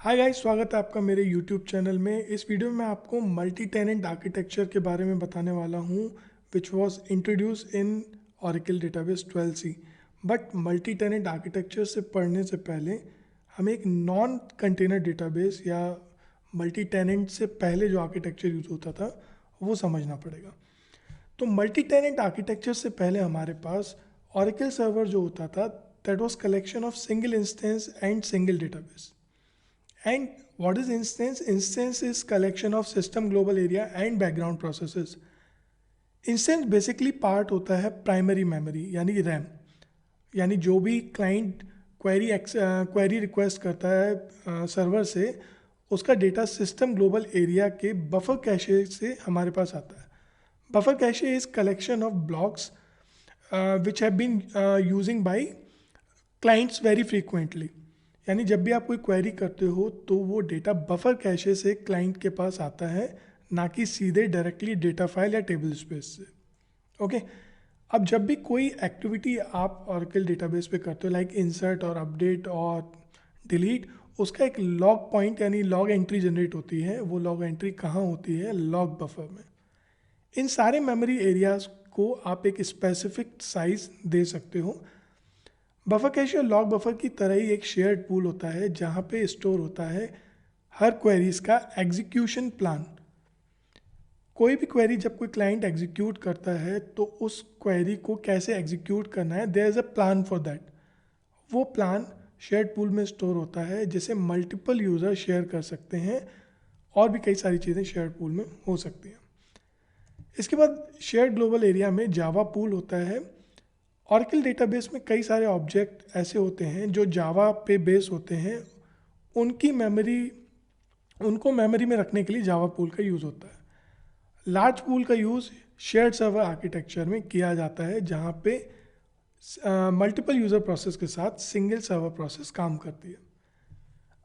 Hi guys, स्वागत है आपका मेरे यूट्यूब चैनल में। इस वीडियो में मैं आपको मल्टी टेनेंट आर्किटेक्चर के बारे में बताने वाला हूँ which was introduce in Oracle database 12c। But multi tenant architecture से पढ़ने से पहले हमें एक नॉन कंटेनर डेटाबेस या मल्टी टेनेंट से पहले जो आर्किटेक्चर यूज होता था वो समझना पड़ेगा। तो मल्टी टेनेंट आर्किटेक्चर से पहले हमारे पास ओरेकल सर्वर जो होता था that was collection of single instance and single database. And what is instance? Instance is collection of system global area and background processes. Instance basically part होता है primary memory यानी RAM, यानी जो भी client query request करता है server से उसका डेटा सिस्टम ग्लोबल एरिया के बफर कैशे से हमारे पास आता है। Buffer cache is collection of blocks which have been using by clients very frequently. यानी जब भी आप कोई क्वेरी करते हो तो वो डेटा बफर कैशे से क्लाइंट के पास आता है, ना कि सीधे डायरेक्टली डेटा फाइल या टेबल स्पेस से। ओके, अब जब भी कोई एक्टिविटी आप ओरेकल डेटाबेस पे करते हो लाइक इंसर्ट और अपडेट और डिलीट, उसका एक लॉग पॉइंट यानी लॉग एंट्री जनरेट होती है। वो लॉग एंट्री कहाँ होती है? लॉग बफर में। इन सारे मेमोरी एरियाज को आप एक स्पेसिफिक साइज दे सकते हो। बफर कैशे और लॉग बफर की तरह ही एक शेयर्ड पूल होता है जहाँ पे स्टोर होता है हर क्वेरीज का एग्जीक्यूशन प्लान। कोई भी क्वेरी जब कोई क्लाइंट एग्जीक्यूट करता है तो उस क्वेरी को कैसे एग्जीक्यूट करना है, there is a plan for that. वो प्लान शेयर्ड पूल में स्टोर होता है जिसे मल्टीपल यूज़र शेयर कर सकते हैं, और भी कई सारी चीज़ें शेयर्ड पूल में हो सकती हैं। इसके बाद शेयर्ड ग्लोबल एरिया में जावा पूल होता है। ओरेकल डेटाबेस में कई सारे ऑब्जेक्ट ऐसे होते हैं जो जावा पे बेस होते हैं, उनको मेमोरी में रखने के लिए जावा पूल का यूज़ होता है। लार्ज पूल का यूज़ शेयर्ड सर्वर आर्किटेक्चर में किया जाता है जहाँ पे मल्टीपल यूज़र प्रोसेस के साथ सिंगल सर्वर प्रोसेस काम करती है।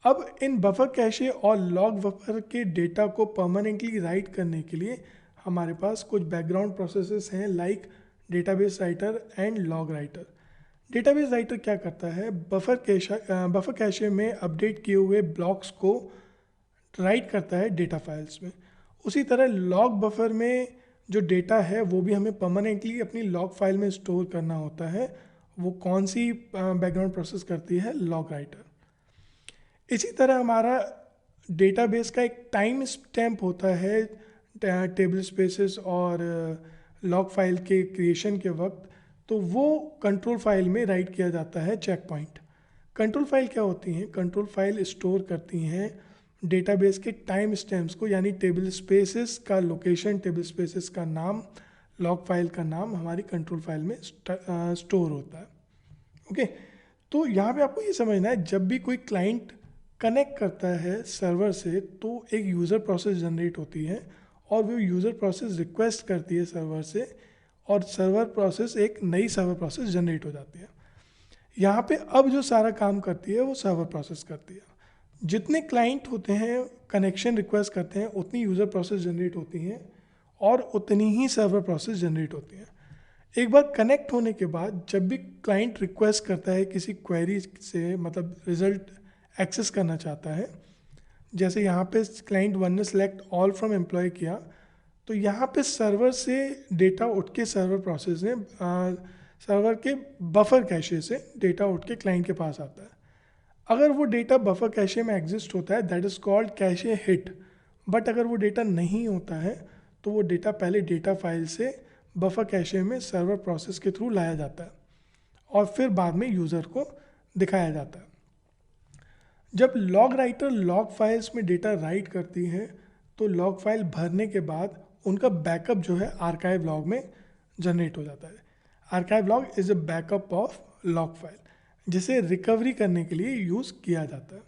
अब इन बफर कैशे और लॉग बफर के डेटा को परमानेंटली राइट करने के लिए हमारे पास कुछ बैकग्राउंड प्रोसेसेस हैं like database writer and log writer. Database writer क्या करता है? बफर कैशे में अपडेट किए हुए ब्लॉक्स को राइट करता है डेटा फाइल्स में। उसी तरह लॉग बफर में जो डेटा है वो भी हमें परमानेंटली अपनी लॉग फाइल में स्टोर करना होता है। वो कौन सी बैकग्राउंड प्रोसेस करती है? Log writer. इसी तरह हमारा डेटाबेस का एक टाइम स्टैम्प होता है टेबल स्पेसेस और लॉग फाइल के क्रिएशन के वक्त, तो वो कंट्रोल फाइल में राइट किया जाता है चेक पॉइंट। कंट्रोल फाइल क्या होती हैं? कंट्रोल फाइल स्टोर करती हैं डेटाबेस के टाइम स्टैम्प्स को, यानी टेबल स्पेसेस का लोकेशन, टेबल स्पेसेस का नाम, लॉग फाइल का नाम हमारी कंट्रोल फाइल में स्टोर होता है। ओके, तो यहाँ पे आपको ये समझना है जब भी कोई क्लाइंट कनेक्ट करता है सर्वर से तो एक यूज़र प्रोसेस जनरेट होती है और वो यूज़र प्रोसेस रिक्वेस्ट करती है सर्वर से, और सर्वर प्रोसेस एक नई सर्वर प्रोसेस जनरेट हो जाती है। यहाँ पे अब जो सारा काम करती है वो सर्वर प्रोसेस करती है। जितने क्लाइंट होते हैं कनेक्शन रिक्वेस्ट करते हैं उतनी यूज़र प्रोसेस जनरेट होती हैं और उतनी ही सर्वर प्रोसेस जनरेट होती हैं। एक बार कनेक्ट होने के बाद जब भी क्लाइंट रिक्वेस्ट करता है किसी क्वेरी से, मतलब रिजल्ट एक्सेस करना चाहता है, जैसे यहाँ पे क्लाइंट 1 ने सेलेक्ट ऑल फ्रॉम एम्प्लॉय किया, तो यहाँ पे सर्वर से डेटा उठ के सर्वर प्रोसेस ने सर्वर के बफर कैशे से डेटा उठ के क्लाइंट के पास आता है। अगर वो डेटा बफर कैशे में एग्जिस्ट होता है that is called cache hit. But अगर वो डेटा नहीं होता है तो वो डेटा पहले डेटा फाइल से बफर कैशे में सर्वर प्रोसेस के थ्रू लाया जाता है और फिर बाद में यूज़र को दिखाया जाता है। जब लॉग राइटर लॉग फाइल्स में डेटा राइट करती है तो लॉग फाइल भरने के बाद उनका बैकअप जो है आर्काइव लॉग में जनरेट हो जाता है। Archive log is a backup of log file जिसे रिकवरी करने के लिए यूज़ किया जाता है।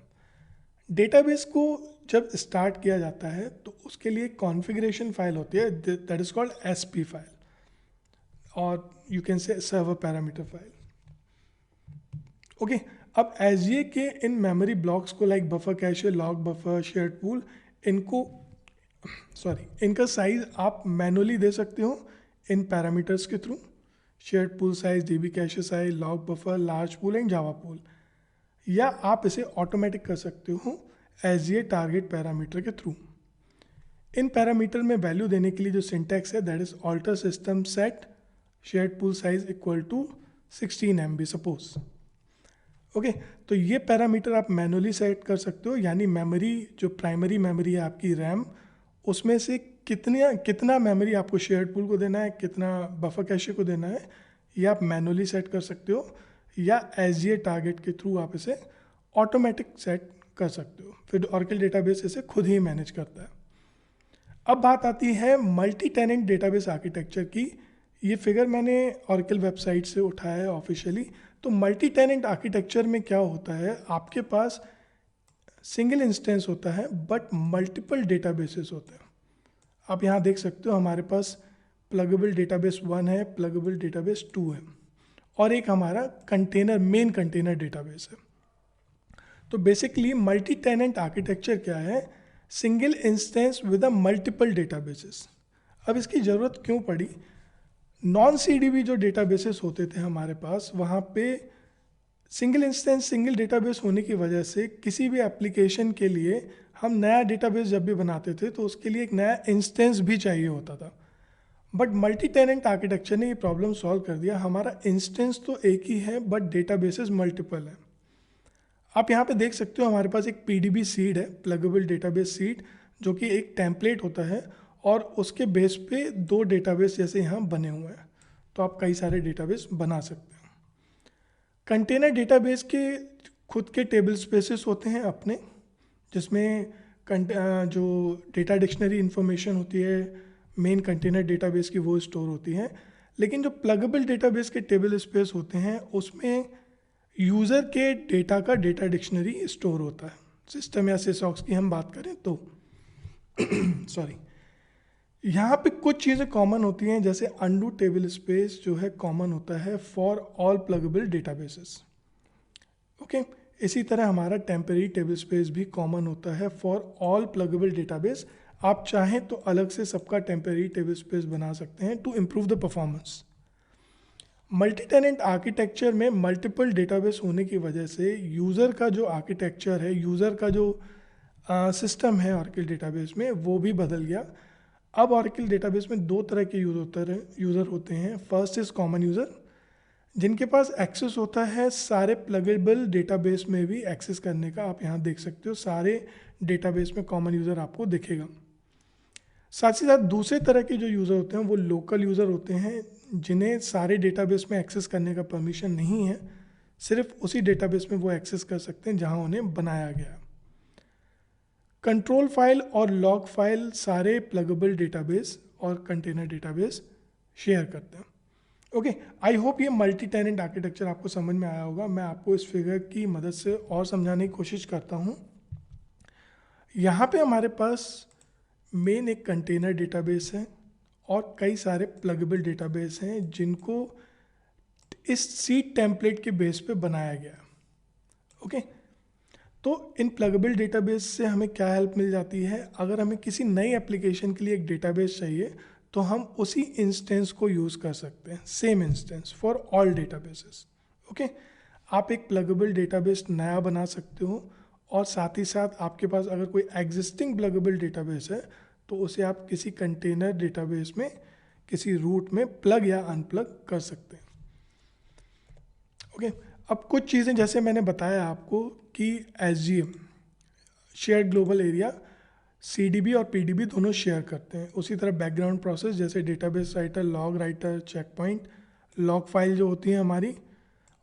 डेटाबेस को जब स्टार्ट किया जाता है तो उसके लिए कॉन्फ़िगरेशन फाइल होती है that is called SP file, और you can say server parameter file. Okay, अब एसजीए के इन मेमोरी ब्लॉक्स को like buffer cache, log buffer, shared pool, इनका साइज आप मैनुअली दे सकते हो इन पैरामीटर्स के through. Shared pool size, DB cache size, log buffer, large pool and Java pool, या आप इसे ऑटोमेटिक कर सकते हो एज ए टारगेट पैरामीटर के थ्रू। इन पैरामीटर में वैल्यू देने के लिए जो सिंटैक्स है that is alter system set shared pool size equal to 16 MB suppose. Okay, तो ये पैरामीटर आप मैनुअली सेट कर सकते हो, यानी मेमोरी जो प्राइमरी मेमोरी है आपकी रैम, उसमें से कितना मेमोरी आपको शेयर्ड पूल को देना है, कितना बफर कैशे को देना है, ये आप मैनुअली सेट कर सकते हो, या एज ए टारगेट के थ्रू आप इसे ऑटोमेटिक सेट कर सकते हो। फिर ऑरेकल डेटाबेस इसे खुद ही मैनेज करता है। अब बात आती है मल्टी टेनेंट डेटाबेस आर्किटेक्चर की। ये फिगर मैंने ऑरेकल वेबसाइट से उठाया है ऑफिशियली। तो मल्टी टेनेंट आर्किटेक्चर में क्या होता है, आपके पास सिंगल इंस्टेंस होता है बट मल्टीपल डेटाबेसेस होते हैं। आप यहाँ देख सकते हो हमारे पास प्लगेबल डेटाबेस 1 है, प्लगेबल डेटाबेस 2 है, और एक हमारा कंटेनर मेन कंटेनर डेटाबेस है। तो बेसिकली मल्टी टेनेंट आर्किटेक्चर क्या है, single instance with a multiple databases. अब इसकी ज़रूरत क्यों पड़ी, नॉन CDB जो डेटाबेसेस होते थे हमारे पास, वहाँ पे सिंगल इंस्टेंस सिंगल डेटाबेस होने की वजह से किसी भी एप्लीकेशन के लिए हम नया डेटाबेस जब भी बनाते थे तो उसके लिए एक नया इंस्टेंस भी चाहिए होता था। बट मल्टी टेनेंट आर्किटेक्चर ने ये प्रॉब्लम सॉल्व कर दिया। हमारा इंस्टेंस तो एक ही है बट डेटाबेसेस मल्टीपल है। आप यहाँ पे देख सकते हो हमारे पास एक PDB सीड है, प्लगेबल डेटाबेस सीड, जो कि एक टेम्पलेट होता है और उसके बेस पे 2 डेटाबेस जैसे यहाँ बने हुए हैं। तो आप कई सारे डेटाबेस बना सकते हैं। कंटेनर डेटाबेस के खुद के टेबल स्पेसेस होते हैं अपने, जिसमें जो डेटा डिक्शनरी इन्फॉर्मेशन होती है मेन कंटेनर डेटाबेस की वो स्टोर होती हैं। लेकिन जो प्लगेबल डेटाबेस के टेबल स्पेस होते हैं उसमें यूज़र के डेटा का डेटा डिक्शनरी स्टोर होता है। सिस्टम या सिसऑक्स की हम बात करें तो सॉरी, यहाँ पे कुछ चीज़ें कॉमन होती हैं, जैसे अनडू टेबल स्पेस जो है कॉमन होता है for all pluggable databases. Okay, इसी तरह हमारा टेम्परेरी टेबल स्पेस भी कॉमन होता है फॉर ऑल प्लगेबल डेटाबेस। आप चाहें तो अलग से सबका टेम्परेरी टेबल स्पेस बना सकते हैं to improve the performance. Multi tenant architecture में मल्टीपल डेटाबेस होने की वजह से यूज़र का जो आर्किटेक्चर है, यूज़र का जो सिस्टम है ऑरेकल डेटाबेस में, वो भी बदल गया। अब ऑरेकल डेटाबेस में 2 तरह के यूज़र होते हैं। फर्स्ट इज़ कॉमन यूज़र, जिनके पास एक्सेस होता है सारे प्लगेबल डेटाबेस में भी एक्सेस करने का। आप यहाँ देख सकते हो सारे डेटाबेस में कॉमन यूज़र आपको दिखेगा। साथ ही साथ दूसरे तरह के जो यूज़र होते हैं वो लोकल यूज़र होते हैं, जिन्हें सारे डेटाबेस में एक्सेस करने का परमिशन नहीं है, सिर्फ उसी डेटाबेस में वो एक्सेस कर सकते हैं जहाँ उन्हें बनाया गया। कंट्रोल फाइल और लॉग फाइल सारे प्लगेबल डेटाबेस और कंटेनर डेटाबेस शेयर करते हैं। ओके, आई होप ये मल्टी टेनेंट आर्किटेक्चर आपको समझ में आया होगा। मैं आपको इस फिगर की मदद से और समझाने की कोशिश करता हूँ। यहाँ पे हमारे पास मेन एक कंटेनर डेटाबेस है और कई सारे प्लगेबल डेटाबेस हैं जिनको इस सीड टेम्पलेट के बेस पे बनाया गया। ओके, तो इन प्लगेबल डेटाबेस से हमें क्या हेल्प मिल जाती है, अगर हमें किसी नई एप्लीकेशन के लिए एक डेटाबेस चाहिए तो हम उसी इंस्टेंस को यूज़ कर सकते हैं, same instance for all databases. Okay, आप एक प्लगेबल डेटाबेस नया बना सकते हो और साथ ही साथ आपके पास अगर कोई एग्जिस्टिंग प्लगेबल डेटाबेस है तो उसे आप किसी कंटेनर डेटाबेस में किसी रूट में प्लग या अनप्लग कर सकते हैं। ओके, अब कुछ चीज़ें जैसे मैंने बताया आपको कि SGM shared global area CDB और PDB दोनों शेयर करते हैं। उसी तरह बैकग्राउंड प्रोसेस जैसे database writer, log writer, checkpoint, log file जो होती है हमारी,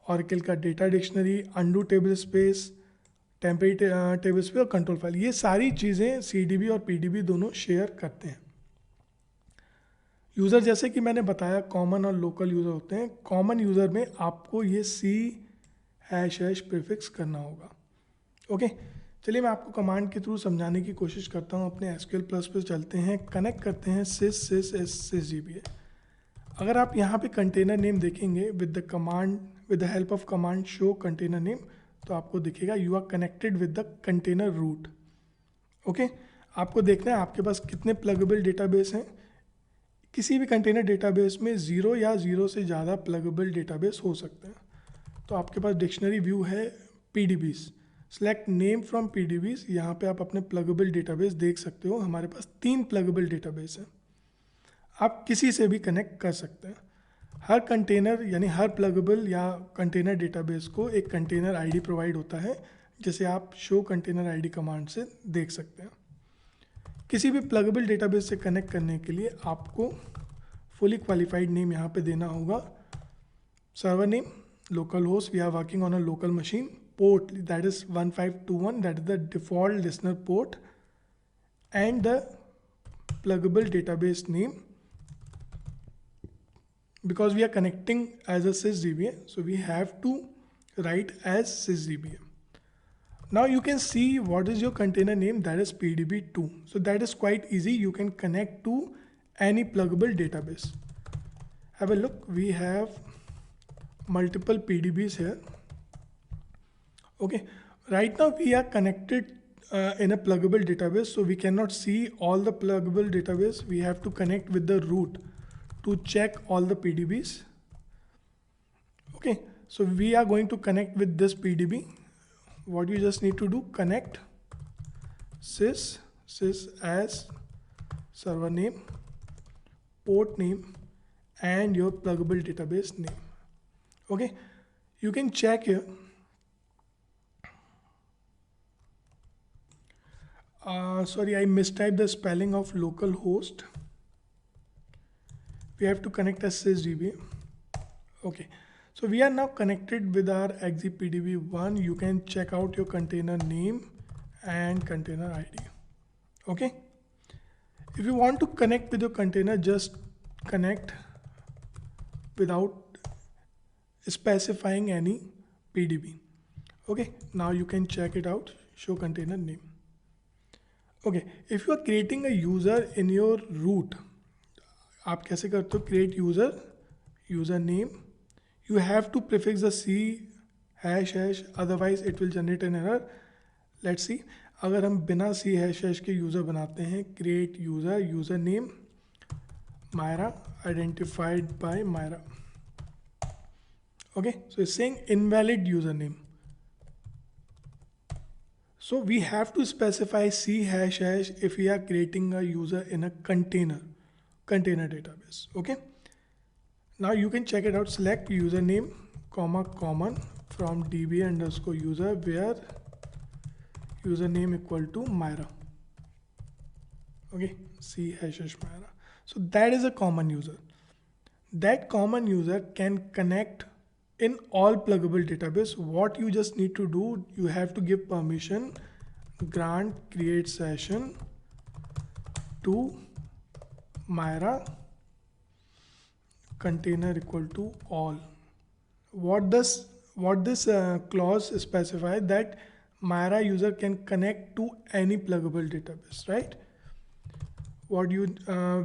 ऑरेकल का data dictionary, undo table space, temporary table space और कंट्रोल फाइल, ये सारी चीज़ें CDB और PDB दोनों शेयर करते हैं। यूज़र जैसे कि मैंने बताया कॉमन और लोकल यूज़र होते हैं। कॉमन यूज़र में आपको ये C# प्रीफिक्स करना होगा। ओके, चलिए मैं आपको कमांड के थ्रू समझाने की कोशिश करता हूँ। अपने SQL प्लस पे चलते हैं, कनेक्ट करते हैं sys अगर आप यहाँ पे कंटेनर नेम देखेंगे with the help of command show container name, तो आपको दिखेगा you are connected with the container root. Okay, आपको देखना है आपके पास कितने प्लगेबल डेटाबेस हैं। किसी भी कंटेनर डेटाबेस में 0 या 0 से ज़्यादा प्लगेबल डेटाबेस हो सकते हैं। तो आपके पास डिक्शनरी व्यू है PDBs, select name from PDBs, यहाँ पे आप अपने प्लगेबल डेटाबेस देख सकते हो। हमारे पास 3 प्लगेबल डेटाबेस हैं, आप किसी से भी कनेक्ट कर सकते हैं। हर कंटेनर यानी हर प्लगेबल या कंटेनर डेटाबेस को एक कंटेनर आईडी प्रोवाइड होता है, जैसे आप शो कंटेनर आईडी कमांड से देख सकते हैं। किसी भी प्लगेबल डेटाबेस से कनेक्ट करने के लिए आपको फुली क्वालिफाइड नेम यहाँ पे देना होगा। Server name, local host, we are working on a local machine, port that is 1521, that is the default listener port, and the pluggable database name, because we are connecting as a sysdba, so we have to write as sysdba. Now you can see what is your container name, that is pdb2. So that is quite easy, you can connect to any pluggable database. Have a look, we have multiple PDBs here. Okay, right now we are connected in a pluggable database, so we cannot see all the pluggable database. We have to connect with the root to check all the PDBs. Okay, so we are going to connect with this PDB. What you just need to do, connect sys as server name, port name, and your pluggable database name. Okay, you can check here. Sorry, I mistyped the spelling of localhost. We have to connect as sysdba. Okay, so we are now connected with our execpdb1. You can check out your container name and container ID. Okay, if you want to connect with your container, just connect without specifying any PDB. Okay, now you can check it out, show container name. Okay, if you are creating a user in your root, आप कैसे करते हो, create user name, you have to prefix the C hash, otherwise it will generate an error. Let's see, अगर हम बिना C hash के user बनाते हैं, create user name Myra identified by Myra. Okay, so it's saying invalid user name, so we have to specify c hash if we are creating a user in a container database. Okay, now you can check it out. Select username common from db underscore user, where username equal to Myra. Okay, c hash Myra. So that is a common user. That common user can connect in all pluggable database. What you just need to do, you have to give permission, grant create session to Myra container equal to all. What this clause specifies that Myra user can connect to any pluggable database, right? What you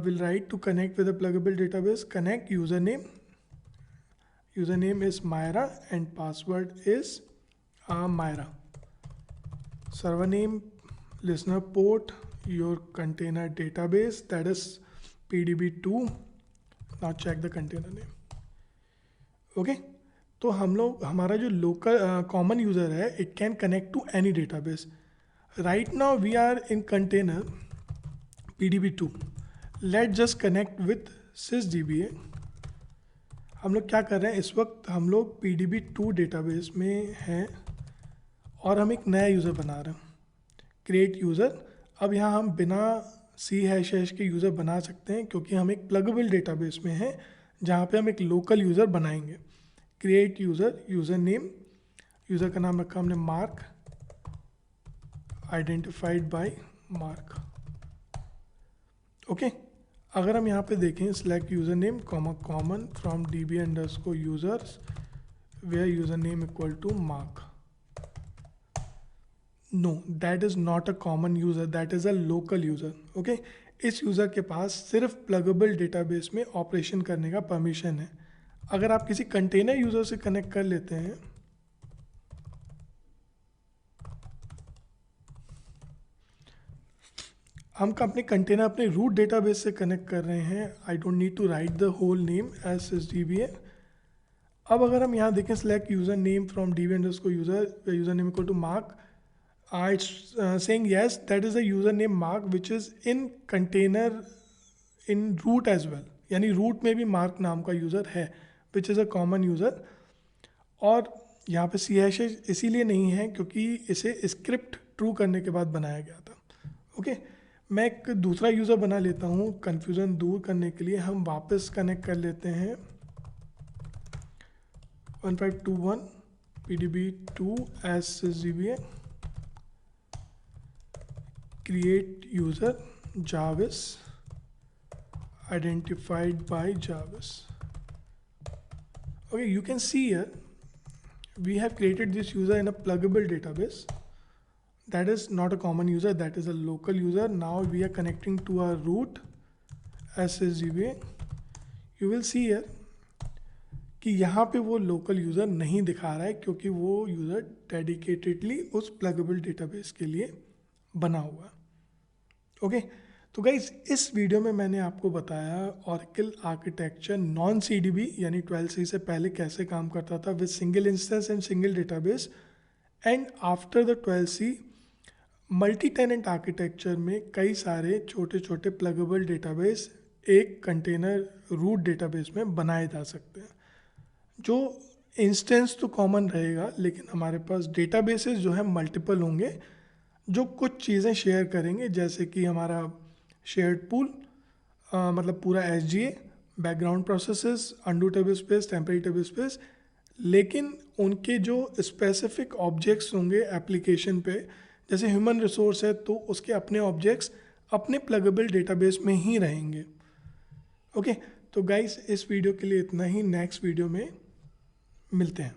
will write to connect with a pluggable database, connect username is Myra and password is Myra. Server name, listener port, your container database, that is PDB2. Now check the container name. Okay, तो हमारा जो local common user है, it can connect to any database. Right now we are in container PDB2. Let's just connect with sysdba. हम लोग क्या कर रहे हैं, इस वक्त हम लोग PDB2 डेटाबेस में हैं और हम एक नया यूज़र बना रहे हैं, क्रिएट यूज़र। अब यहाँ हम बिना सी हैश के यूज़र बना सकते हैं क्योंकि हम एक प्लगेबल डेटाबेस में हैं जहाँ पे हम एक लोकल यूज़र बनाएंगे। क्रिएट यूज़र नेम, यूज़र का नाम रखा हमने Mark, identified by Mark. Okay, अगर हम यहाँ पे देखें, select user name common from db underscore users where user name equal to Mark. No, that is not a common user, that is a local user. Okay, इस user के पास सिर्फ pluggable database में ऑपरेशन करने का permission है। अगर आप किसी कंटेनर यूज़र से कनेक्ट कर लेते हैं, हम अपने कंटेनर अपने रूट डेटाबेस से कनेक्ट कर रहे हैं, I don't need to write the whole name as sysdba। अब अगर हम यहाँ देखें, select user name from db underscore user name equal to Mark, it's saying yes, that is the username mark which is in container in root as well, यानी root में भी mark नाम का यूज़र है which is a common user. और यहाँ पे CH इसीलिए नहीं है क्योंकि इसे स्क्रिप्ट ट्रू करने के बाद बनाया गया था. ओके मैं एक दूसरा यूज़र बना लेता हूँ कन्फ्यूज़न दूर करने के लिए. हम वापस कनेक्ट कर लेते हैं 1521 PDB2 SGBA create user Jarvis identified by Jarvis. Okay, you can see here we have created this user in a pluggable database. That is not a common user, that is a local user. Now we are connecting to our root SSGBA. You will see here कि यहाँ पे वो local user नहीं दिखा रहा है क्योंकि वो यूज़र डेडिकेटेडली उस प्लगेबल डेटाबेस के लिए बना हुआ. ओके तो गाइज इस वीडियो में मैंने आपको बताया ऑरेकल आर्किटेक्चर नॉन CDB यानी 12C से पहले कैसे काम करता था with single instance and single database, and after the 12C multi tenant architecture में कई सारे छोटे छोटे प्लगेबल डेटाबेस एक कंटेनर रूट डेटाबेस में बनाए जा सकते हैं. जो इंस्टेंस तो कॉमन रहेगा लेकिन हमारे पास डेटाबेसेस जो है मल्टीपल होंगे जो कुछ चीज़ें शेयर करेंगे, जैसे कि हमारा शेयर्ड पूल मतलब पूरा SGA, background processes, undo table space, temporary table space, लेकिन उनके जो स्पेसिफिक ऑब्जेक्ट्स होंगे एप्लीकेशन पे, जैसे ह्यूमन रिसोर्स है तो उसके अपने ऑब्जेक्ट्स अपने प्लगेबल डेटाबेस में ही रहेंगे. ओके तो गाइस इस वीडियो के लिए इतना ही. नेक्स्ट वीडियो में मिलते हैं.